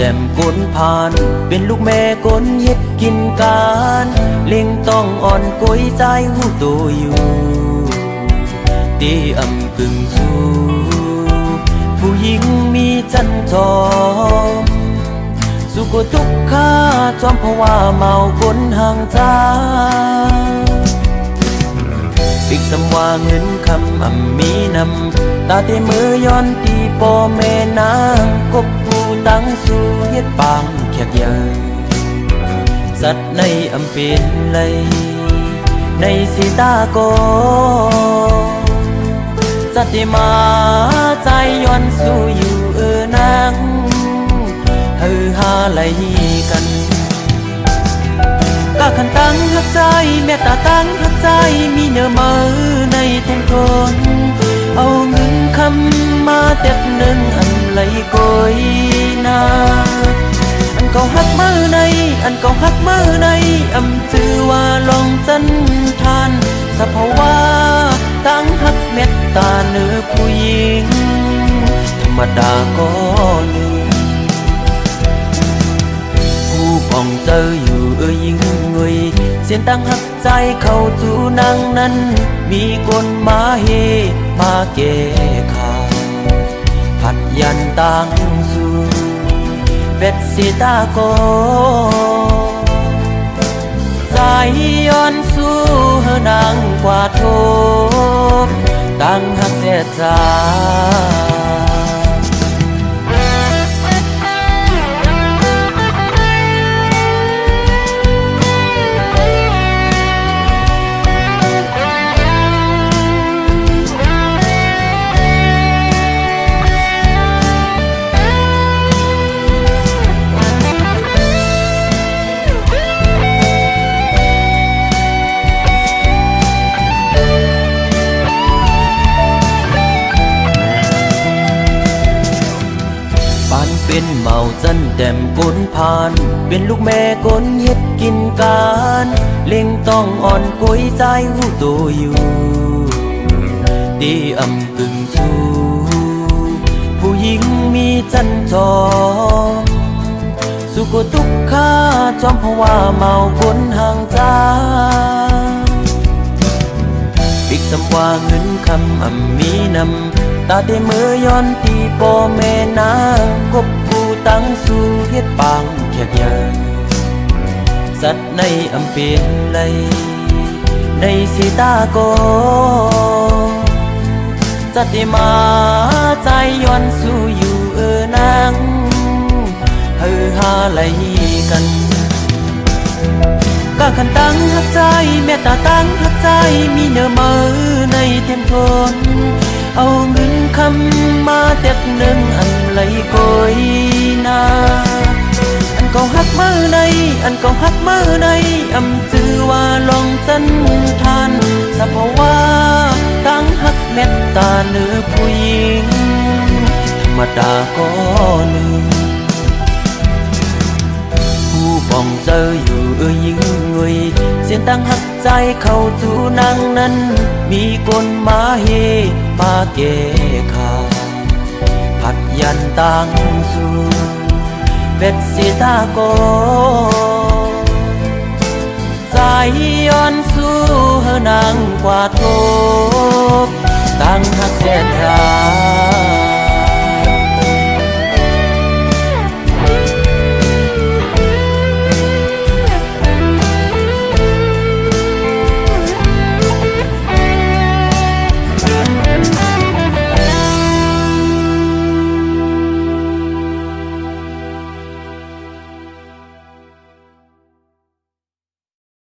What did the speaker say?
ต้มก้นผ่านเป็นลูกแม่ก้นเฮ็ดกินการเล็งต้องอ่อนกวยใจหูตัวอยู่ตีอำกึ่งสู้ผู้หญิงมีจันทองสุขทุกข์ข้าจอมเพราะว่าเมาคนห่างจาอีกสำว่าเงินคำมีนำตาเตมือย้อนตีป่อแม่นางกบผู้ตั้งสู่เฮ็ดปางแขกใหญ่สัตว์ในเป็นไหลในสีตาโกสัตติมาใจย้อนสู่อยู่นางหาไหลกันกะขันตั้งหักใจแม่ตาตั้งหักใจมีเนื้อมือในแทนคนเอาเงินคำมาเต็ดหนึ่งอันไหลกอยนาอันก็หักมือในอันก็หักมือในจือว่าลองจันทานสภาวะตั้งหักเม็ดตาเนื้อผู้หญิงธรรมดาก็หนึ่งป้องเจออยู่ยิ่งเงยเสียนตั้งหักใจเข้าจูนางนั้นมีคนมาเฮมาแก้ข่าวผัดยันตั้งสู่เป็ดสีตาโกใจย้อนสู่นางกว่าโทบตั้งหักเสียใจเป็นเมาจันแต้มก้นผ่านเป็นลูกแม่ก้นเฮ็ดกินการเล็งต้องอ่อนกวยใจหูตัวอยู่ตีกึ่งสู้ผู้หญิงมีจันทองสุขทุกข์ข้าจอมเพราะว่าเมาคนห่างจาอีกสำว่าเงินคำมีนำตาเตมือย้อนตีป่อแม่นางกบผู้ตั้งสู่เฮ็ดปางแขกใหญ่สัตว์ในเป็นไหลในสีตาโกสัตติมาใจย้อนสู่อยู่นางหาไหลกันกะขันตั้งหักใจแม่ตาตั้งหักใจมีเนื้อมือในแทนคนเอาเงินคำมาเต็ดหนึ่งอันไหลกอยนาอันก็หักมือในอันก็หักมือในจือว่าลองจันทานสภาวะตั้งหักเม็ดตาเนื้อผู้หญิงธรรมดาก็หนึ่งผู้ป้องเจออยู่ยิ่งเงยเสียนตั้งหักใจเข้าจูนางนั้นมีคนมาเฮมาแก้ข่าวผัดยันตั้งสู่เป็ดสีตาโกใจย้อนสู่นางกว่าโทบตั้งหักแสนรา